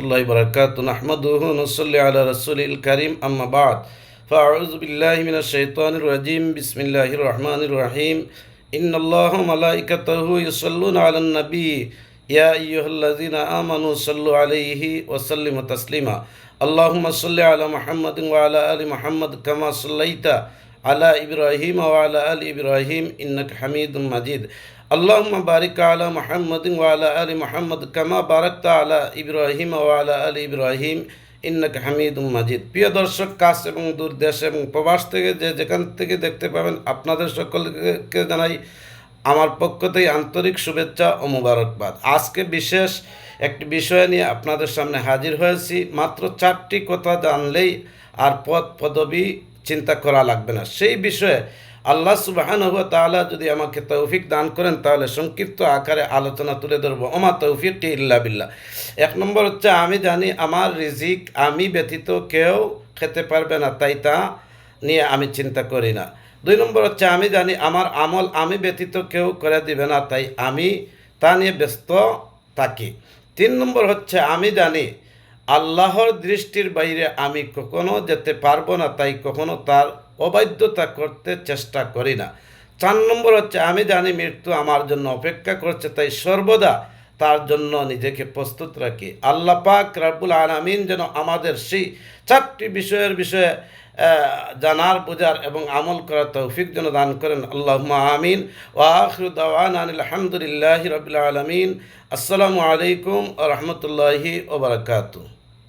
রহমতুল্লাহি বারাকাতুহু নাহমাদুহু ওয়া নুসাল্লি আলা রাসূলিল কারীম আম্মা বা'দ ফাআউযু বিল্লাহি মিনাশ শাইতানির রাজীম বিসমিল্লাহির রহমানির রহিম ইন্নাল্লাহা ওয়া মালাইকাতাহু ইউসাল্লুনা আলান নবী ইয়া আইয়ুহাল্লাযীনা আমানু সাল্লু আলাইহি ওয়া সাল্লিমু তাসলিমা আল্লাহুম্মা সাল্লি আলা মুহাম্মাদিন ওয়া আলা আলি মুহাম্মাদ কামা সাল্লাইতা আলা ইব্রাহিম ওয়া আলা আলি ইব্রাহিম ইন্নাকা হামিদুম মাজিদ আল্লাহুম্মা বারিক আলা মুহাম্মাদিন ওয়া আলা আলি মুহাম্মাদ কামা বারাকতা আলা ইব্রাহিম ওয়া আলা আলি ইব্রাহিম ইন্নাকা হামিদুম মাজিদ। প্রিয় দর্শক, কাছ এবং দূর দেশ এবং প্রবাস থেকে যেখান থেকে দেখতে পাবেন, আপনাদের সকলকে জানাই আমার পক্ষ থেকে আন্তরিক শুভেচ্ছা ও মোবারকবাদ। আজকে বিশেষ একটি বিষয় নিয়ে আপনাদের সামনে হাজির হয়েছি। মাত্র 4টি কথা জানলেই আর পদ পদবি চিন্তা করা লাগবে না। সেই বিষয়ে আল্লাহ সুবহানাহু ওয়া তাআলা যদি আমাকে তৌফিক দান করেন তাহলে সংক্ষিপ্ত আকারে আলোচনা তুলে ধরবো। ওমা তৌফিক ইল্লা বিল্লাহ। 1 নম্বর হচ্ছে, আমি জানি আমার রিজিক আমি ব্যতীত কেউ খেতে পারবে না, তাই তা নিয়ে আমি চিন্তা করি না। 2 নম্বর হচ্ছে, আমি জানি আমার আমল আমি ব্যতীত কেউ করে দিবে না, তাই আমি তা নিয়ে ব্যস্ত থাকি। 3 নম্বর হচ্ছে, আমি জানি আল্লাহর দৃষ্টির বাইরে আমি কখনো যেতে পারবো না, তাই কখনো তার অবাধ্যতা করতে চেষ্টা করি না। 4 নম্বর হচ্ছে, আমি জানি মৃত্যু আমার জন্য অপেক্ষা করছে, তাই সর্বদা তার জন্য নিজেকে প্রস্তুত রাখি। আল্লাহ পাক রব্বুল আলামিন যেন আমাদের সেই 4টি বিষয়ে জানার, বোঝার এবং আমল করার তৌফিক যেন দান করেন। আল্লাহুম্মা আমিন। ওয়া আখিরু দাওয়ানা আনিল হামদুলিল্লাহি রাব্বিল আলামিন। আসসালামু আলাইকুম ওয়া রাহমাতুল্লাহি ওয়া বারাকাতুহু।